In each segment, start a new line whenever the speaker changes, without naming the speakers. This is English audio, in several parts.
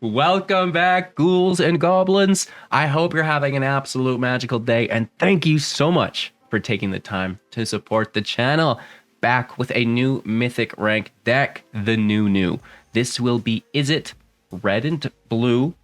Welcome back, ghouls and goblins. I hope you're having an absolute magical day, and thank you so much for taking the time to support the channel. Back with a new Mythic rank deck, the new. This will be Izzet, red and blue,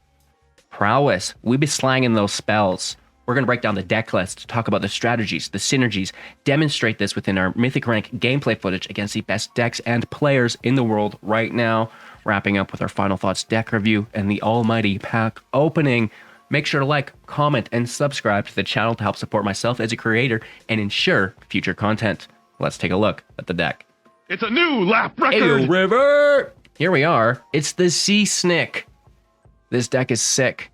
prowess. We'll be slanging those spells. We're going to break down the deck list, talk about the strategies, the synergies, demonstrate this within our Mythic rank gameplay footage against the best decks and players in the world right now. Wrapping up with our final thoughts deck review and the almighty pack opening. Make sure to like, comment, and subscribe to the channel to help support myself as a creator and ensure future content. Let's take a look at the deck.
It's a new lap record!
Ew, River! Here we are. It's the Sea Snick. This deck is sick.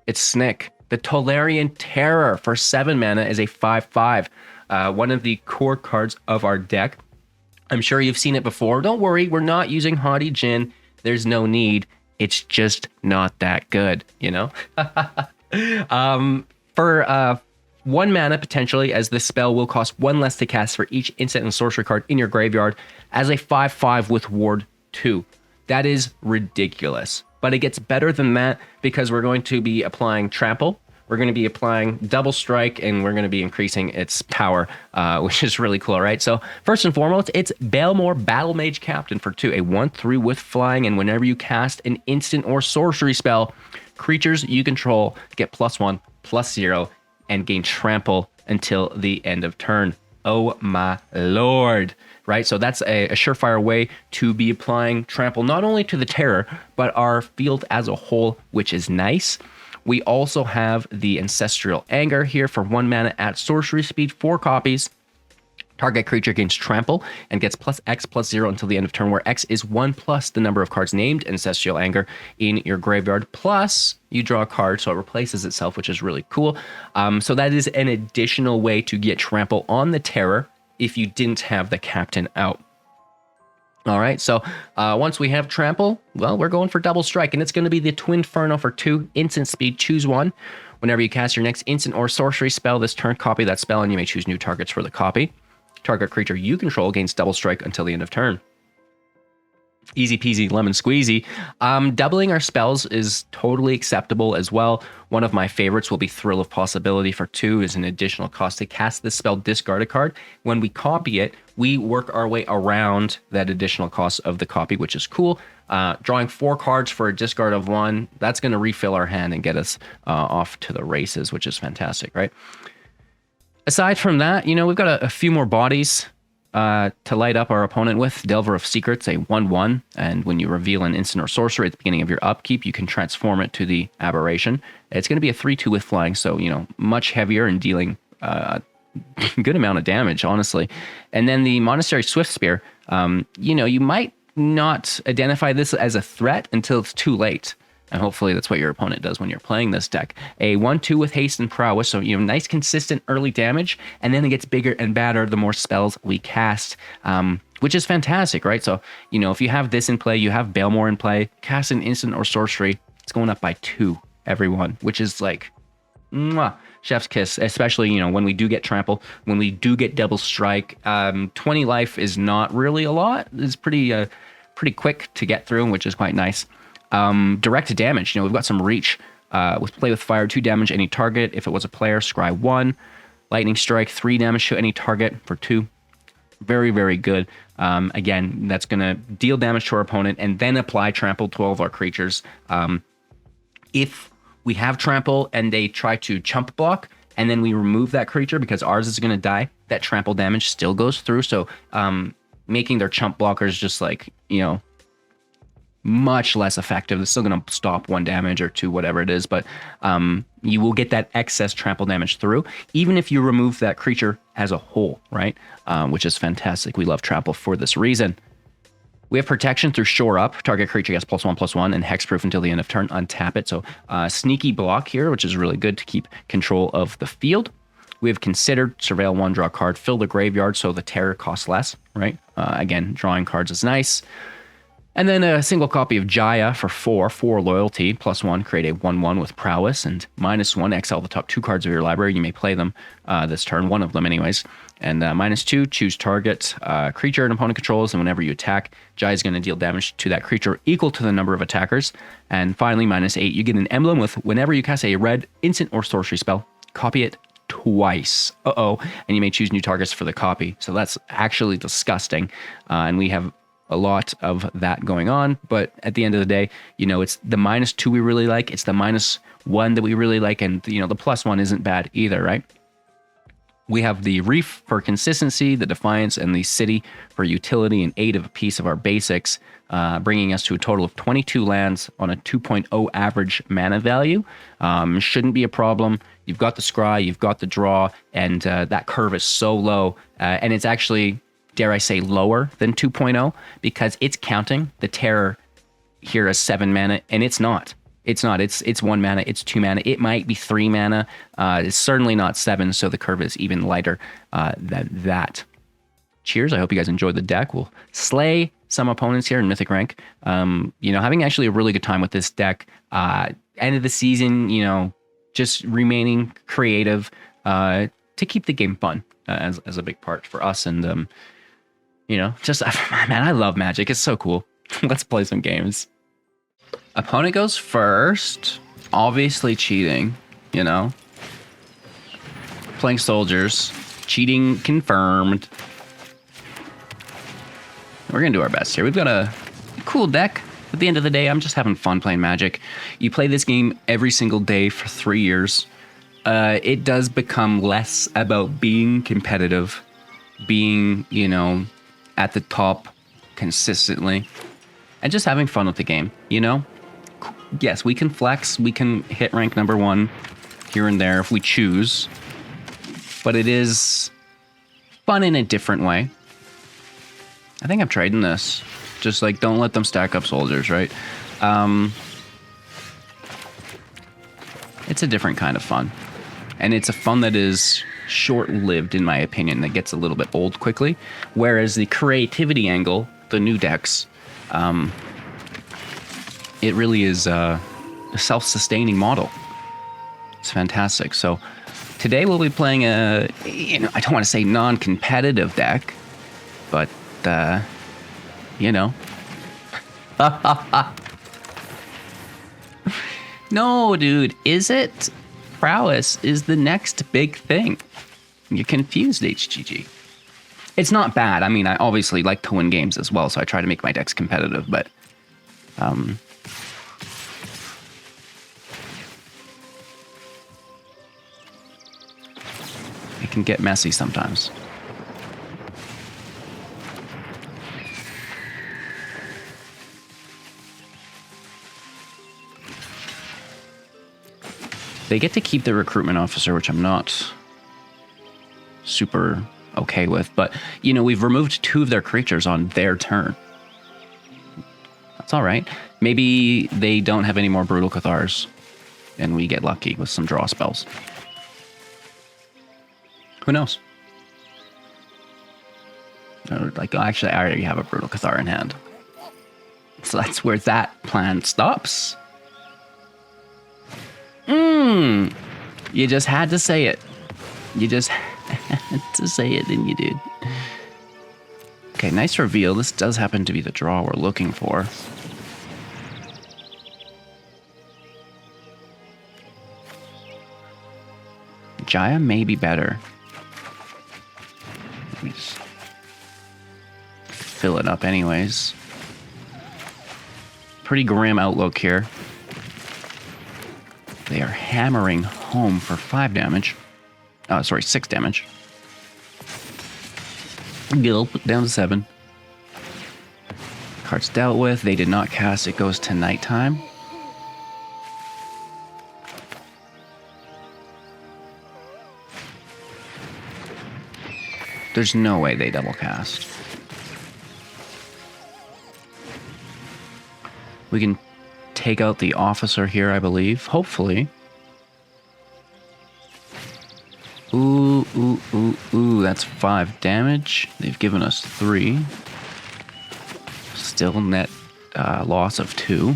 It's Snick. The Tolarian Terror for 7 mana is a 5/5. One of the core cards of our deck. I'm sure you've seen it before. Don't worry, we're not using Haughty Djinn. There's no need. It's just not that good, you know? For 1 mana, potentially, as this spell will cost 1 less to cast for each instant and sorcery card in your graveyard as a 5/5 with Ward 2. That is ridiculous. But it gets better than that because we're going to be applying Trample. We're going to be applying Double Strike, and we're going to be increasing its power, which is really cool, right? So first and foremost, it's Balmor, Battlemage Captain for 2, a 1/3 with flying, and whenever you cast an instant or sorcery spell, creatures you control get +1/+0 and gain Trample until the end of turn. Oh my lord, right? So that's a surefire way to be applying Trample not only to the Terror, but our field as a whole, which is nice. We also have the Ancestral Anger here for 1 mana at sorcery speed, 4 copies. Target creature gains Trample and gets +X/+0 until the end of turn, where X is 1 plus the number of cards named Ancestral Anger in your graveyard. Plus, you draw a card, so it replaces itself, which is really cool. So that is an additional way to get Trample on the Terror if you didn't have the Captain out. All right, so once we have Trample, well, we're going for Double Strike, and it's going to be the Twinferno for 2, instant speed, choose 1. Whenever you cast your next instant or sorcery spell this turn, copy that spell, and you may choose new targets for the copy. Target creature you control gains Double Strike until the end of turn. Easy peasy lemon squeezy. Doubling our spells is totally acceptable as well. One of my favorites will be Thrill of Possibility for 2 is an additional cost to cast this spell, discard a card. When we copy it, we work our way around that additional cost of the copy, which is cool. Drawing 4 cards for a discard of 1, that's going to refill our hand and get us off to the races, which is fantastic, right? Aside from that, you know, we've got a few more bodies to light up our opponent with. Delver of Secrets, a 1/1, and when you reveal an instant or sorcery at the beginning of your upkeep, you can transform it to the Aberration. It's going to be a 3/2 with flying, so, you know, much heavier and dealing a good amount of damage, honestly. And then the Monastery Swiftspear, you know, you might not identify this as a threat until it's too late. And hopefully that's what your opponent does when you're playing this deck. A 1/2 with haste and prowess, so you know, nice consistent early damage, and then it gets bigger and badder the more spells we cast, which is fantastic, right? So, you know, if you have this in play, you have Balmor in play, cast an instant or sorcery, it's going up by 2, everyone, which is like, mwah, chef's kiss, especially, you know, when we do get Trample, when we do get Double Strike. 20 life is not really a lot. It's pretty quick to get through, which is quite nice. Direct damage, you know, we've got some reach with Play with Fire, 2 damage any target. If it was a player, scry 1. Lightning Strike, 3 damage to any target for 2. Very, very good. Again, that's going to deal damage to our opponent and then apply Trample to all of our creatures. If we have Trample and they try to chump block and then we remove that creature because ours is going to die, that Trample damage still goes through. So making their chump blockers just like, you know, much less effective. It's still going to stop 1 damage or 2, whatever it is, but you will get that excess Trample damage through, even if you remove that creature as a whole, right? Which is fantastic. We love Trample for this reason. We have protection through Shore Up. Target creature gets +1/+1 and hexproof until the end of turn. Untap it. So sneaky block here, which is really good to keep control of the field. We have Considered, Surveil 1, draw a card, fill the graveyard so the Terror costs less, right? Again, drawing cards is nice. And then a single copy of Jaya for 4 loyalty, +1, create a 1/1 with prowess, and -1, exile the top 2 cards of your library. You may play them this turn, one of them anyways. And -2, choose target creature an opponent controls, and whenever you attack, Jaya is going to deal damage to that creature equal to the number of attackers. And finally, -8, you get an emblem with whenever you cast a red instant or sorcery spell, copy it twice. And you may choose new targets for the copy. So that's actually disgusting. And we have a lot of that going on, but at the end of the day, it's the -2 we really like, it's the -1 that we really like, and the +1 isn't bad either, right? We have the Reef for consistency, the Defiance, and the City for utility, and 8 of a piece of our basics, bringing us to a total of 22 lands on a 2.0 average mana value. Shouldn't be a problem. You've got the scry, you've got the draw, and that curve is so low, and it's actually, dare I say, lower than 2.0, because it's counting the Terror here as 7 mana, and it's not. It's 1 mana, it's 2 mana, it might be 3 mana. It's certainly not 7, so the curve is even lighter than that. Cheers, I hope you guys enjoyed the deck. We'll slay some opponents here in Mythic rank. Having actually a really good time with this deck. End of the season, just remaining creative to keep the game fun as a big part for us. And man, I love Magic. It's so cool. Let's play some games. Opponent goes first. Obviously cheating, Playing soldiers. Cheating confirmed. We're going to do our best here. We've got a cool deck. At the end of the day, I'm just having fun playing Magic. You play this game every single day for 3 years. It does become less about being competitive, being, at the top consistently, and just having fun with the game, Yes, we can flex, we can hit rank #1 here and there if we choose, but it is fun in a different way. I think I'm trading this. Just don't let them stack up soldiers, right? It's a different kind of fun. And it's a fun that is short-lived, in my opinion, that gets a little bit old quickly. Whereas the creativity angle, the new decks, it really is a self-sustaining model. It's fantastic. So today we'll be playing I don't want to say non-competitive deck, but, No, dude, is it? Prowess is the next big thing. You're confused, HGG. It's not bad. I mean, I obviously like to win games as well, so I try to make my decks competitive, but it can get messy sometimes. They get to keep the recruitment officer, which I'm not super okay with. But, we've removed 2 of their creatures on their turn. That's all right. Maybe they don't have any more Brutal Cathars, and we get lucky with some draw spells. Who knows? Actually, I already have a Brutal Cathar in hand. So that's where that plan stops. You just had to say it. You just had to say it, didn't you, dude? Okay, nice reveal. This does happen to be the draw we're looking for. Jaya may be better. Let me just fill it up anyways. Pretty grim outlook here. They are hammering home for 5 damage. Oh, sorry, 6 damage. Gil, down to 7. Card's dealt with. They did not cast. It goes to nighttime. There's no way they double cast. We can take out the officer here, I believe. Hopefully. Ooh, ooh, ooh, ooh. That's 5 damage. They've given us 3. Still net loss of 2.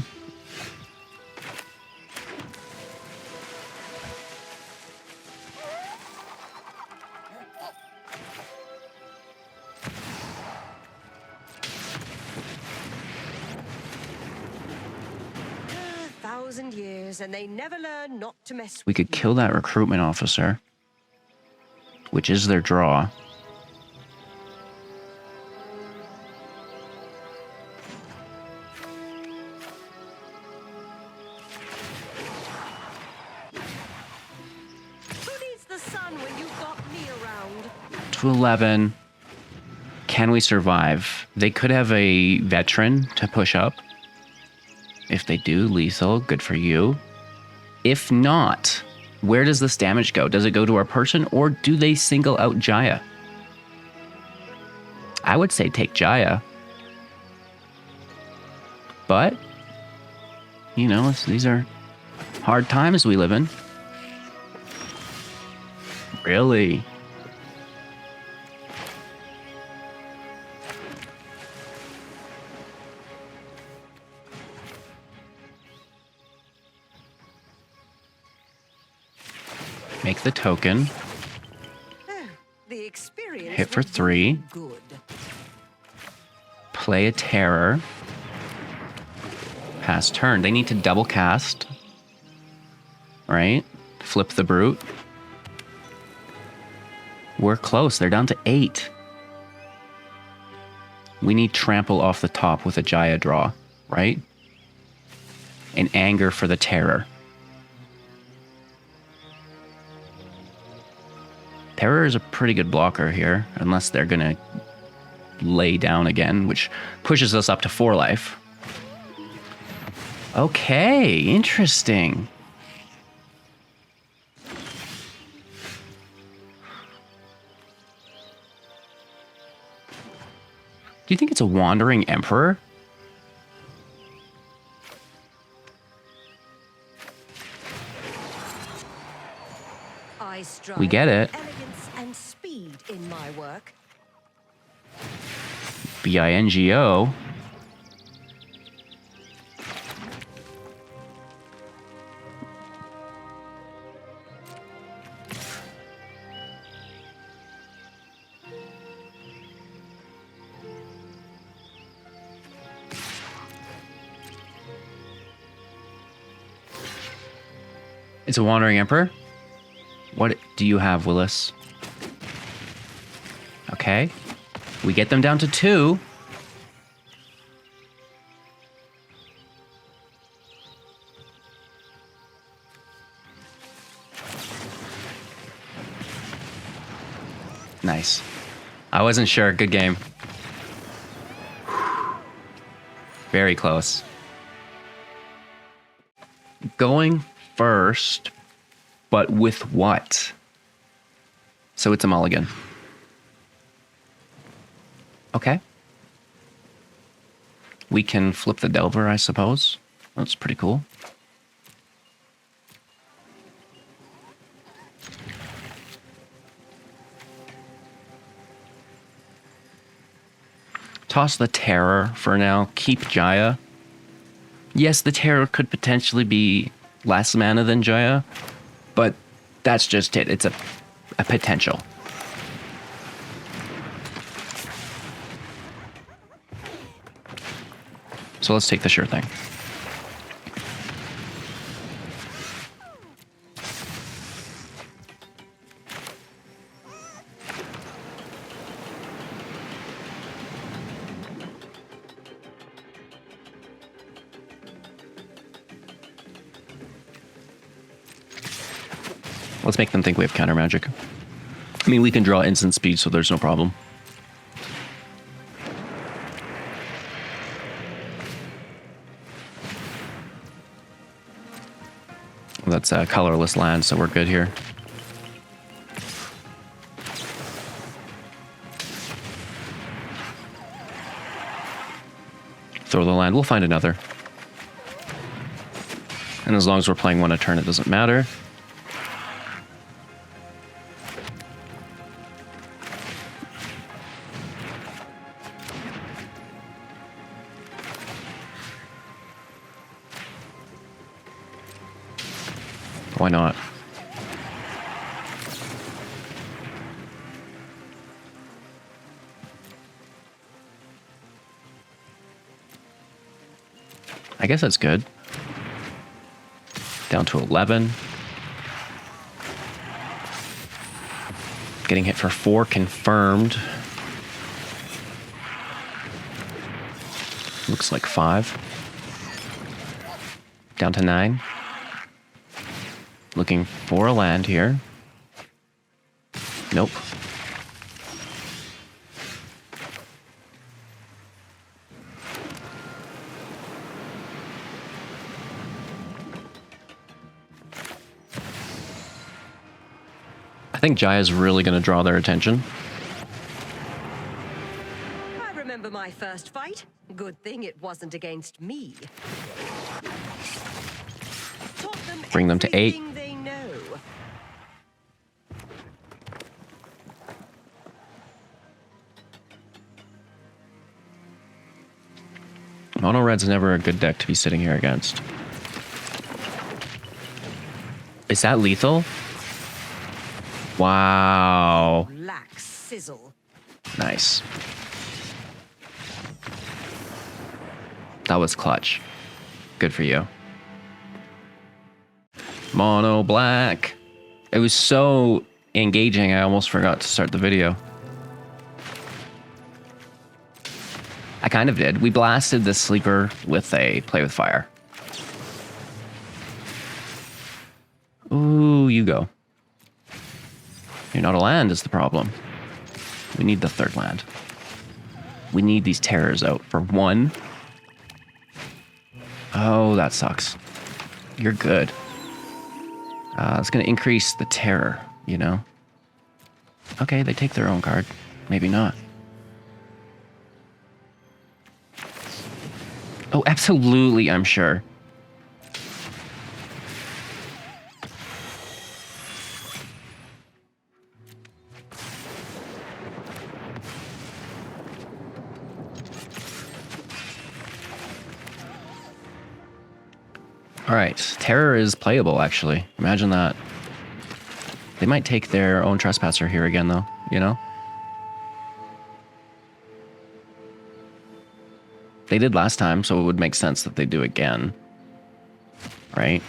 Years and they never learn not to mess
We could kill that recruitment officer, which is their draw.
Who needs the sun when you've got me around?
To 11. Can we survive? They could have a veteran to push up. If they do, lethal, good for you. If not, where does this damage go? Does it go to our person, or do they single out Jaya? I would say take Jaya. But, you know, these are hard times we live in. Really? Make the token.
The experience
Hit for
will do
3.
Good.
Play a terror. Pass turn. They need to double cast. Right? Flip the brute. We're close. They're down to 8. We need trample off the top with a Jaya draw, right? And anger for the terror. Terror is a pretty good blocker here, unless they're gonna lay down again, which pushes us up to 4 life. Okay, interesting. Do you think it's a wandering emperor?
I strive
We get it.
for elegance and speed in my work.
Bingo. It's a wandering emperor. What do you have, Willis? Okay. We get them down to 2. Nice. I wasn't sure. Good game. Very close. Going first, but with what? So it's a mulligan. Okay. We can flip the Delver, I suppose. That's pretty cool. Toss the Terror for now. Keep Jaya. Yes, the Terror could potentially be less mana than Jaya, but that's just it. It's a potential. So let's take the sure thing. Let's make them think we have counter magic. I mean, we can draw instant speed, so there's no problem. That's a colorless land, so we're good here. Throw the land. We'll find another. And as long as we're playing one a turn, it doesn't matter. Why not? I guess that's good. Down to 11. Getting hit for 4 confirmed. Looks like 5. Down to 9. Looking for a land here. Nope. I think Jaya's really going to draw their attention.
I remember my first fight. Good thing it wasn't against me. Taught them
Bring them to 8.
everything they know.
Mono Red's never a good deck to be sitting here against. Is that lethal? Wow.
Black sizzle.
Nice. That was clutch. Good for you. Mono black. It was so engaging, I almost forgot to start the video. I kind of did. We blasted the sleeper with a play with fire. Ooh, you go. You're not a land is the problem. We need the 3rd land. We need these terrors out for 1. Oh, that sucks. You're good. It's going to increase the terror, you know? Okay, they take their own card. Maybe not. Oh, absolutely, I'm sure. All right, Terror is playable, actually. Imagine that. They might take their own Trespasser here again, though, you know? They did last time, so it would make sense that they do again. Right?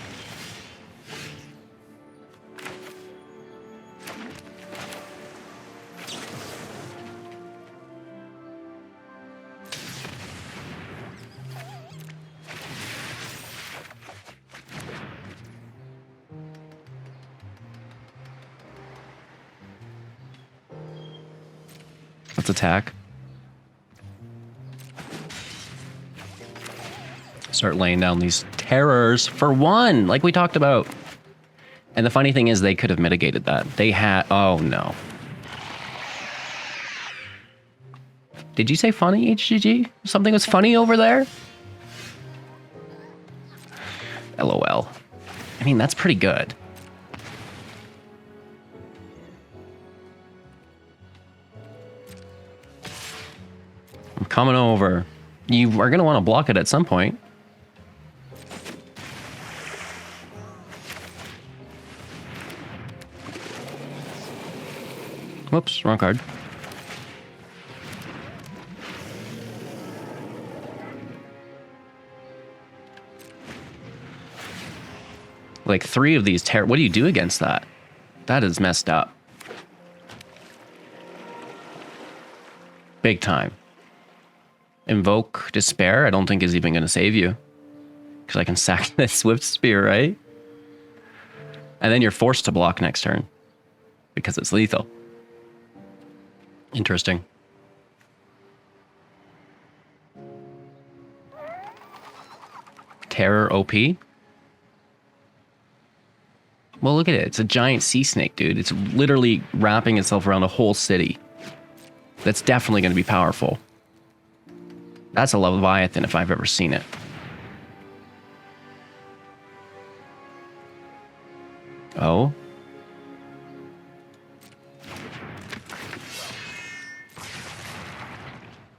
Let's attack. Start laying down these terrors for 1, like we talked about. And the funny thing is they could have mitigated that. They had... Oh, no. Did you say funny, HGG? Something was funny over there? LOL. I mean, that's pretty good. I'm coming over. You are going to want to block it at some point. Whoops, wrong card. Like 3 of these what do you do against that? That is messed up. Big time. Invoke Despair, I don't think is even going to save you. Because I can sack this Swiftspear, right? And then you're forced to block next turn. Because it's lethal. Interesting. Terror OP. Well, look at it. It's a giant sea snake, dude. It's literally wrapping itself around a whole city. That's definitely going to be powerful. That's a Leviathan if I've ever seen it. Oh.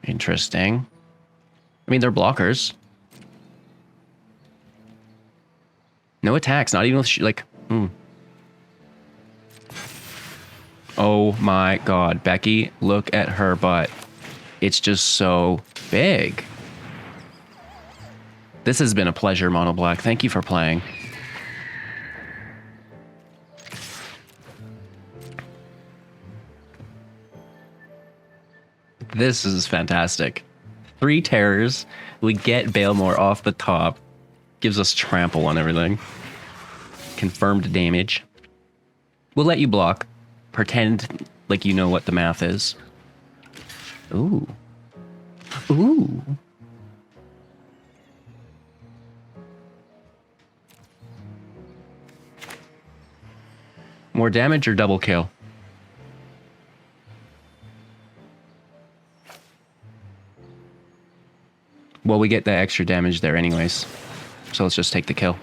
Interesting. I mean, they're blockers. No attacks, not even with, like, Oh my god, Becky, look at her butt. It's just so big. This has been a pleasure, Mono Black. Thank you for playing. This is fantastic. 3 terrors. We get Balmor off the top. Gives us trample on everything. Confirmed damage. We'll let you block. Pretend like you know what the math is. Ooh. Ooh. More damage or double kill? Well, we get the extra damage there anyways. So let's just take the kill.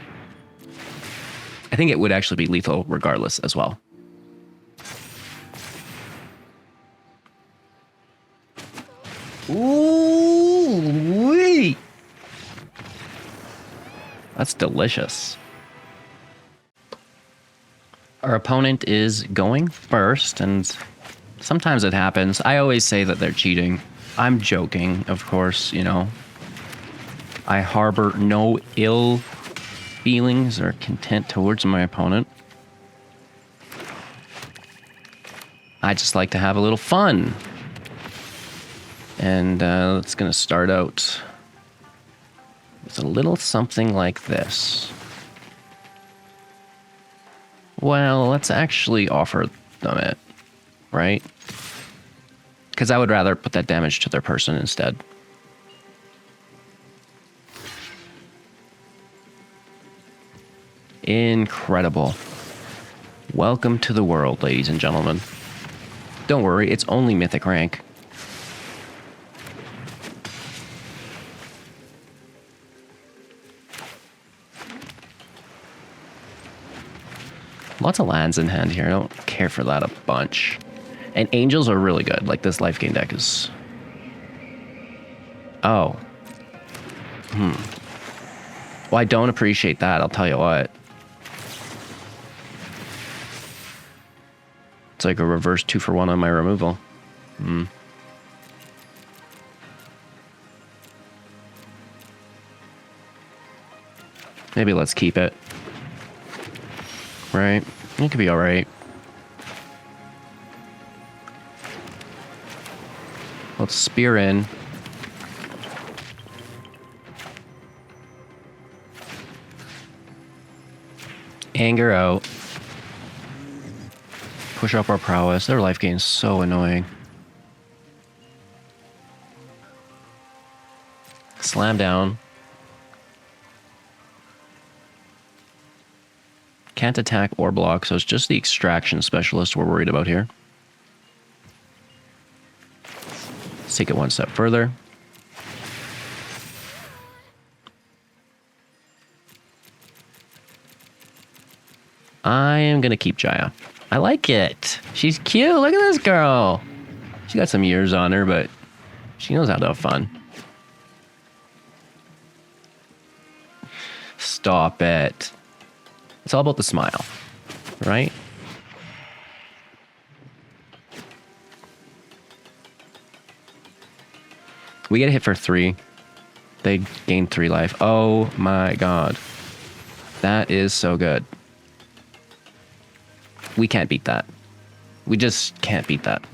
I think it would actually be lethal regardless as well. Ooh, wee. That's delicious. Our opponent is going first, and sometimes it happens. I always say that they're cheating. I'm joking, of course, you know. I harbor no ill feelings or content towards my opponent. I just like to have a little fun. And it's going to start out with a little something like this. Well, let's actually offer them it, right? Because I would rather put that damage to their person instead. Incredible. Welcome to the world, ladies and gentlemen. Don't worry, it's only mythic rank. Lots of lands in hand here. I don't care for that a bunch. And angels are really good. Like this Lifegain deck is... Oh. Well, I don't appreciate that, I'll tell you what. It's like a reverse 2-for-1 on my removal. Maybe let's keep it. Right? It could be alright. Let's spear in. Anger out. Push up our prowess. Their life gain is so annoying. Slam down. Can't attack or block, so it's just the extraction specialist we're worried about here. Let's take it one step further. I am going to keep Jaya. I like it. She's cute. Look at this girl. She got some years on her, but she knows how to have fun. Stop it. It's all about the smile, right? We get a hit for 3. They gain 3 life. Oh my god. That is so good. We can't beat that. We just can't beat that.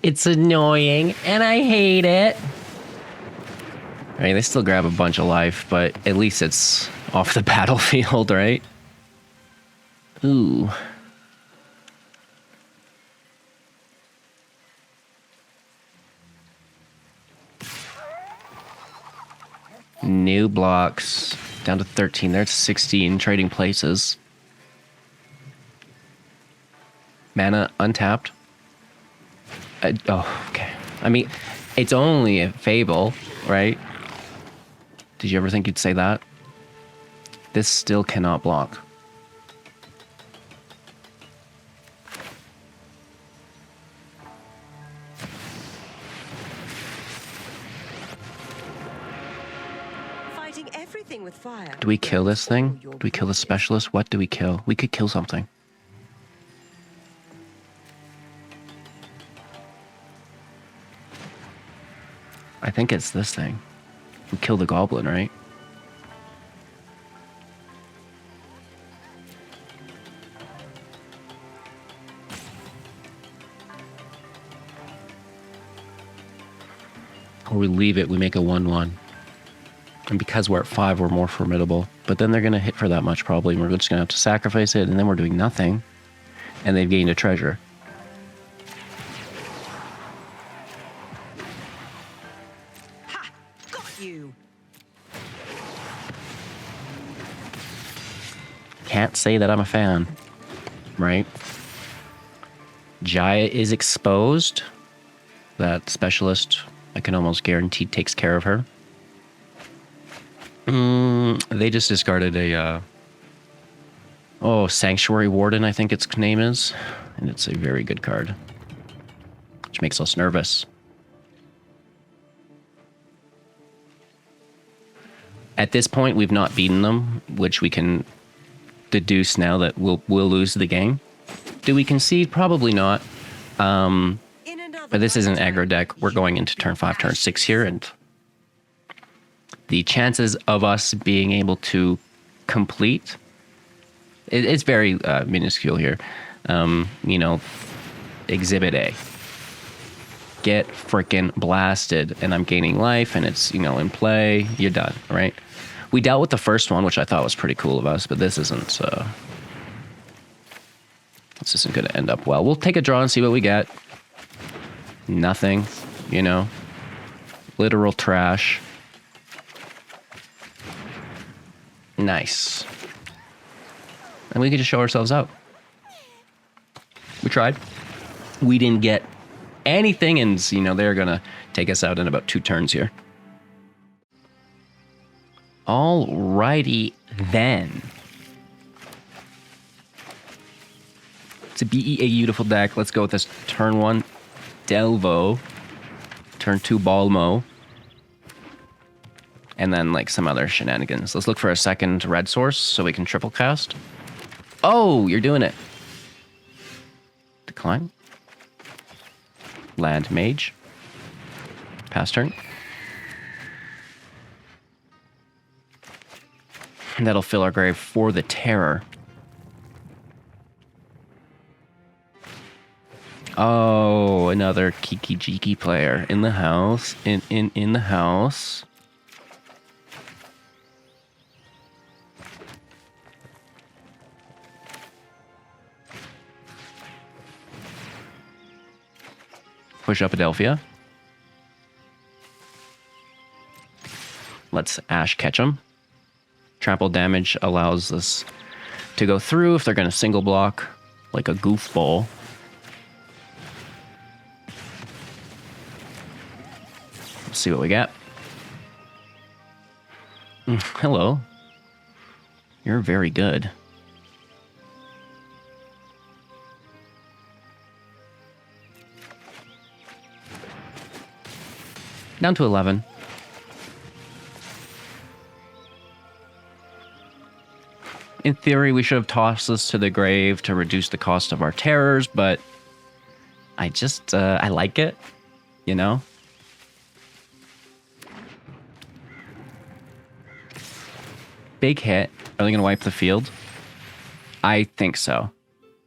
It's annoying, and I hate it. I mean, they still grab a bunch of life, but at least it's off the battlefield, right? Ooh. New blocks. Down to 13. They're at 16. Trading places. Mana untapped. Oh, okay. I mean, it's only a Fable, right? Did you ever think you'd say that? This still cannot block.
Fighting everything with fire.
Do we kill this thing? Do we kill the specialist? What do we kill? We could kill something. I think it's this thing. We kill the goblin, right? Or we leave it, we make a 1-1. And because we're at 5, we're more formidable. But then they're going to hit for that much probably, and we're just going to have to sacrifice it, and then we're doing nothing. And they've gained a treasure.
Ha! Got you!
Can't say that I'm a fan. Right? Jaya is exposed. That specialist, I can almost guarantee, takes care of her. They just discarded a, Sanctuary Warden, I think its name is. And it's a very good card. Which makes us nervous. At this point, we've not beaten them, which we can deduce now that we'll lose the game. Do we concede? Probably not. But this is an aggro deck. We're going into turn 5, turn 6 here, and the chances of us being able to complete, it's very minuscule here. Exhibit A. Get freaking blasted, and I'm gaining life, and it's, in play. You're done, right? We dealt with the first one, which I thought was pretty cool of us, but this isn't going to end up well. We'll take a draw and see what we get. Nothing, literal trash. Nice. And we can just show ourselves out. We tried. We didn't get anything, and they're gonna take us out in about 2 turns here. Alrighty then. To be a beautiful deck, let's go with this turn 1 Delvo, turn 2 Balmo, and then some other shenanigans. Let's look for a second red source so we can triple cast. Oh, you're doing it. Decline. Land Mage. Pass turn. And that'll fill our grave for the Terror. Oh, another Kiki Jiki player in the house. In the house. Push up Adelphia. Let's Ash catch them. Trample damage allows us to go through if they're going to single block like a goofball. Let's see what we got. Hello. You're very good. Down to 11. In theory, we should have tossed this to the grave to reduce the cost of our terrors, but I just, I like it, Big hit. Are they going to wipe the field? I think so.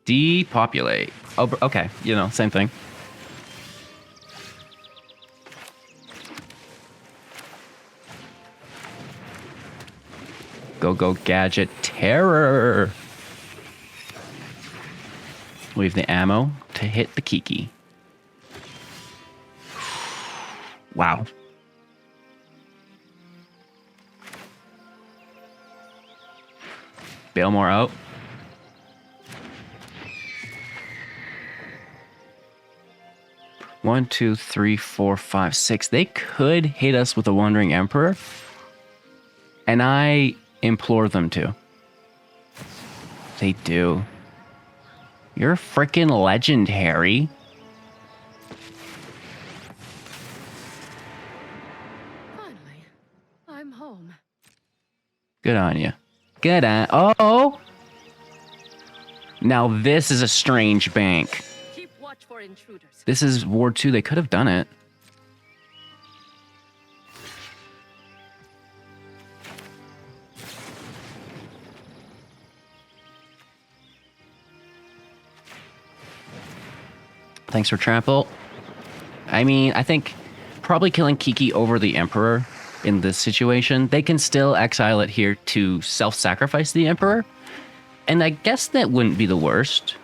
Depopulate. Oh, okay. Same thing. Go gadget terror. We have the ammo to hit the Kiki. Wow. Balmor out. One, two, three, four, five, six. They could hit us with a Wandering Emperor. And I implore them to. They do. You're a freaking legend, Harry.
Finally, I'm home.
Good on you. Good on. Oh! Now this is a strange bank.
Keep watch for intruders.
This is Ward 2. They could have done it. Thanks for trample. I mean, I think probably killing Kiki over the Emperor in this situation, they can still exile it here to self-sacrifice the Emperor. And I guess that wouldn't be the worst.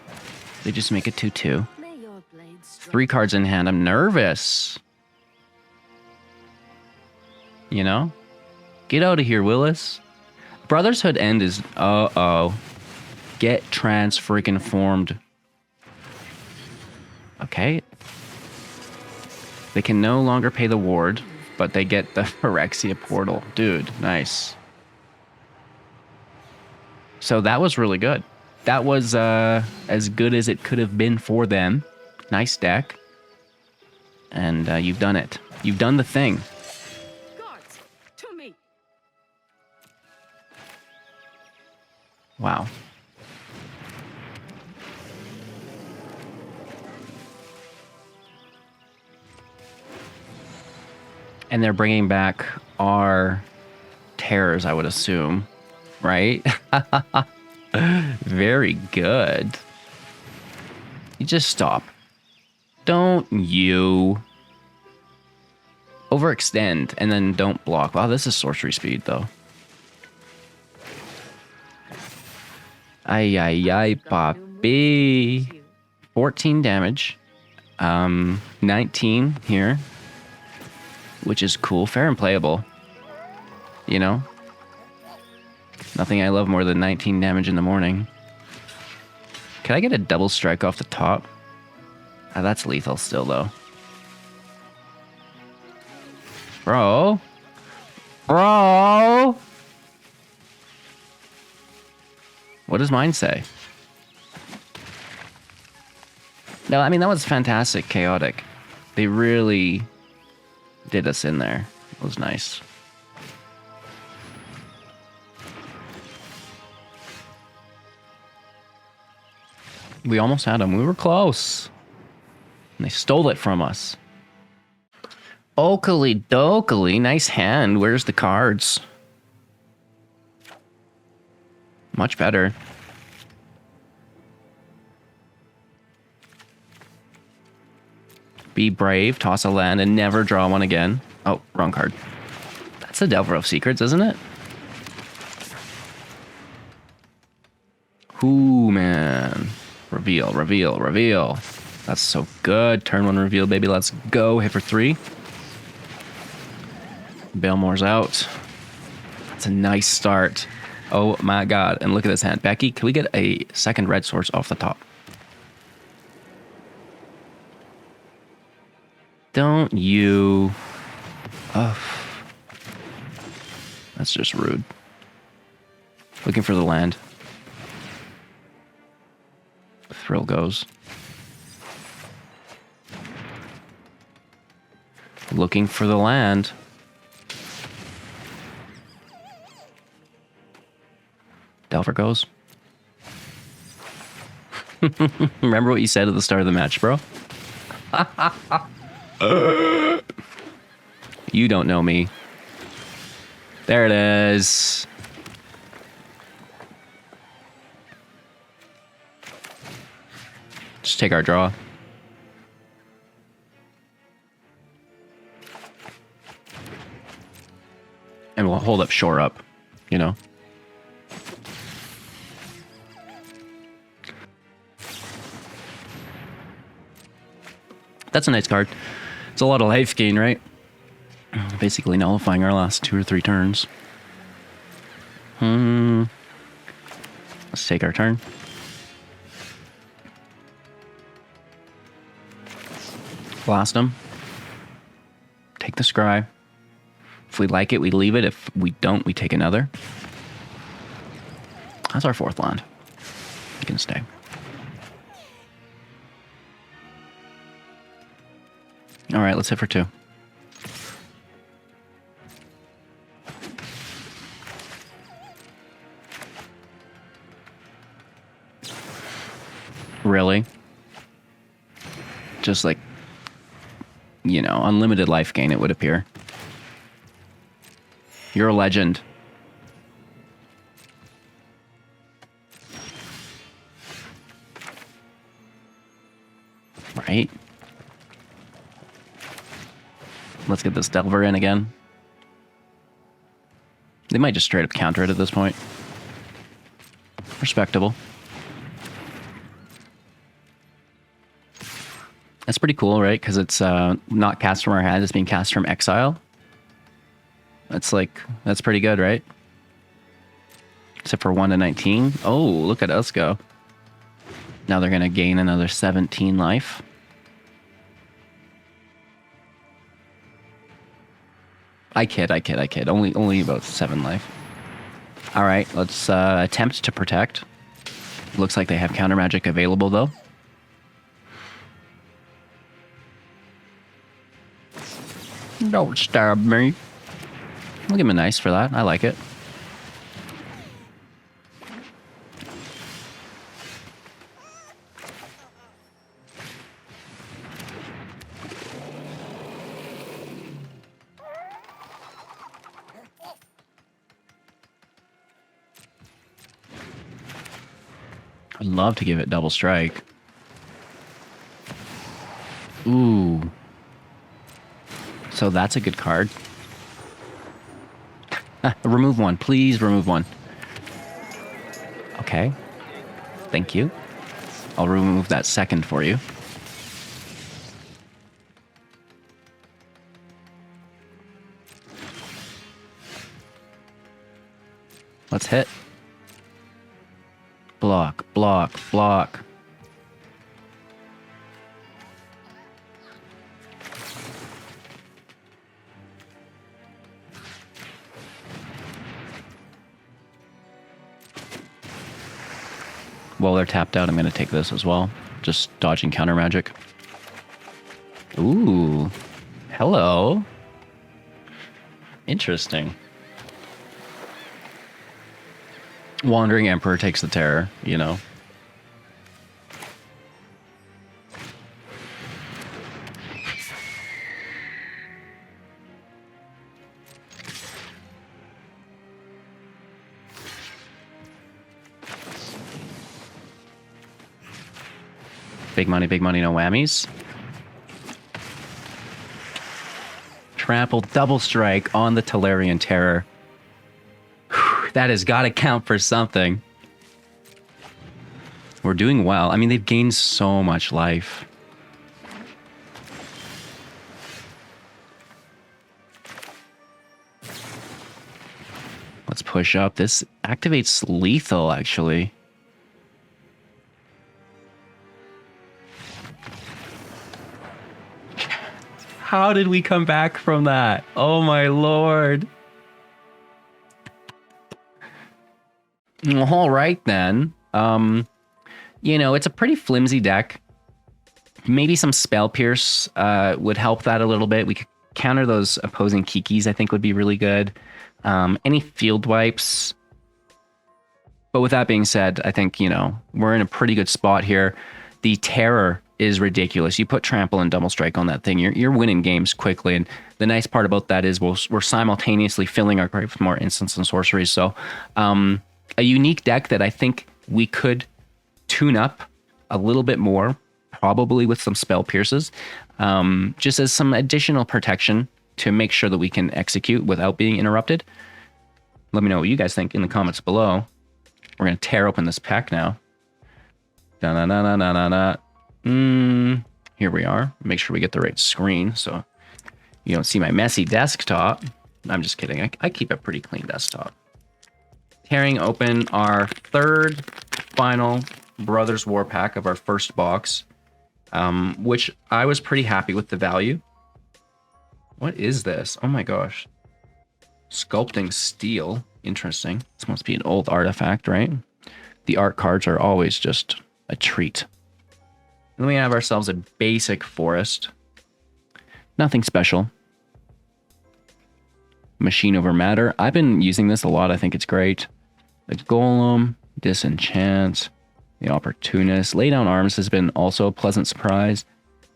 They just make it 2-2.
May your blade strike.
3 cards in hand. I'm nervous. You know? Get out of here, Willis. Brotherhood End is... Uh-oh. Get trans-freaking-formed. Okay. They can no longer pay the ward, but they get the Phyrexia portal. Dude, nice. So that was really good. That was as good as it could have been for them. Nice deck. And you've done it. You've done the thing.
Guards, to me.
Wow. And they're bringing back our terrors, I would assume. Right? Very good. You just stop. Don't you overextend and then don't block. Wow, this is sorcery speed though. Ay, ay, ay, papi. 14 damage. 19 here. Which is cool. Fair and playable. You know? Nothing I love more than 19 damage in the morning. Can I get a double strike off the top? That's lethal still, though. Bro. Bro. What does mine say? No, I mean, that was fantastic, chaotic. They really did us in there. It was nice. We almost had them. We were close. And they stole it from us. Oakley dokely. Nice hand. Where's the cards? Much better. Be brave. Toss a land and never draw one again. Oh, wrong card. That's the Delver of Secrets, isn't it? Ooh, man. Reveal, reveal, reveal. That's so good. Turn 1 reveal, baby. Let's go. Hit for 3. Balmor's out. That's a nice start. Oh my god. And look at this hand. Becky, can we get a second red source off the top? Don't you... Oh. That's just rude. Looking for the land. Thrill goes. Looking for the land. Delver goes. Remember what you said at the start of the match, bro? You don't know me. There it is. Just take our draw. And we'll hold up shore up, you know? That's a nice card. It's a lot of life gain, right? Basically nullifying our last 2 or 3 turns. Let's take our turn. Blast him. Take the scry. If we like it, we leave it. If we don't, we take another. That's our 4th land. You can stay. All right, let's hit for 2. Really? Just like, you know, unlimited life gain, it would appear. You're a legend. Right? Let's get this Delver in again. They might just straight up counter it at this point. Respectable. That's pretty cool, right? Because it's not cast from our hand, it's being cast from exile. That's pretty good, right? Except for 1 to 19. Oh, look at us go. Now they're going to gain another 17 life. I kid. Only about 7 life. All right, let's attempt to protect. Looks like they have counter magic available, though. Don't stab me. I'll give him a nice for that. I like it. I'd love to give it double strike. Ooh. So that's a good card. Remove 1. Please remove 1. Okay. Thank you. I'll remove that 2nd for you. Let's hit. Block, block, block. While they're tapped out, I'm going to take this as well. Just dodging counter magic. Ooh. Hello. Interesting. Wandering Emperor takes the terror, you know. Big money, no whammies. Trample, double strike on the Tolarian Terror. Whew, that has got to count for something. We're doing well. I mean, they've gained so much life. Let's push up. This activates lethal, actually. How did we come back from that? Oh my lord. All right then. You know, it's a pretty flimsy deck. Maybe some Spell Pierce would help that a little bit. We could counter those opposing Kikis, I think would be really good. Any field wipes. But with that being said, I think, you know, we're in a pretty good spot here. The Terror is ridiculous. You put Trample and Double Strike on that thing, you're winning games quickly. And the nice part about that is we're simultaneously filling our grave with more instants and sorceries. So a unique deck that I think we could tune up a little bit more, probably with some Spell Pierces, just as some additional protection to make sure that we can execute without being interrupted. Let me know what you guys think in the comments below. We're going to tear open this pack now. Da-na-na-na-na-na. Here we are. Make sure we get the right screen so you don't see my messy desktop. I'm just kidding. I keep a pretty clean desktop. Tearing open our third final Brothers War pack of our first box, which I was pretty happy with the value. What is this? Oh my gosh. Sculpting steel. Interesting. This must be an old artifact, right? The art cards are always just a treat. Then we have ourselves a basic forest. Nothing special. Machine over matter. I've been using this a lot. I think it's great. The golem, disenchant, the opportunist. Lay down arms has been also a pleasant surprise.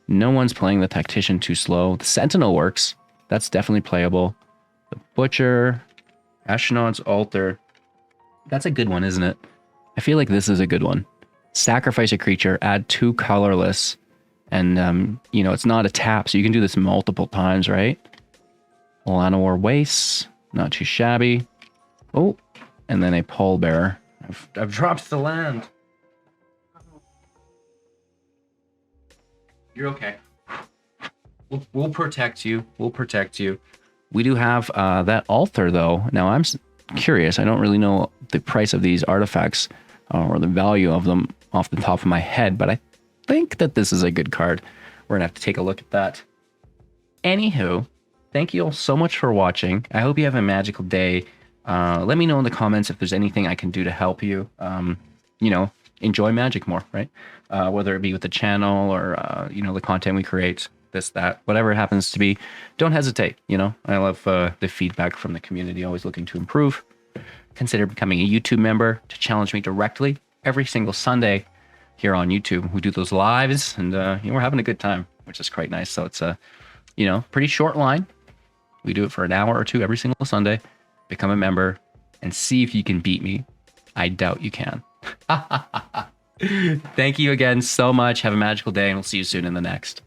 No one's playing the tactician too slow. The sentinel works. That's definitely playable. The butcher, astronaut's altar. That's a good one, isn't it? I feel like this is a good one. Sacrifice a creature, add 2 colorless, and it's not a tap, so you can do this multiple times, right? Llanowar Wastes, not too shabby. Oh, and then a pallbearer. I've dropped the land. You're okay. We'll protect you. We'll protect you. We do have that altar, though. Now, I'm curious. I don't really know the price of these artifacts or the value of them off the top of my head, but I think that this is a good card. We're going to have to take a look at that. Anywho, thank you all so much for watching. I hope you have a magical day. Let me know in the comments if there's anything I can do to help you, enjoy Magic more, right? Whether it be with the channel or, the content we create, this, that, whatever it happens to be. Don't hesitate, I love the feedback from the community, always looking to improve. Consider becoming a YouTube member to challenge me directly every single Sunday here on YouTube. We do those lives and we're having a good time, which is quite nice. So it's a, pretty short line. We do it for an hour or 2 every single Sunday. Become a member and see if you can beat me. I doubt you can. Thank you again so much. Have a magical day and we'll see you soon in the next.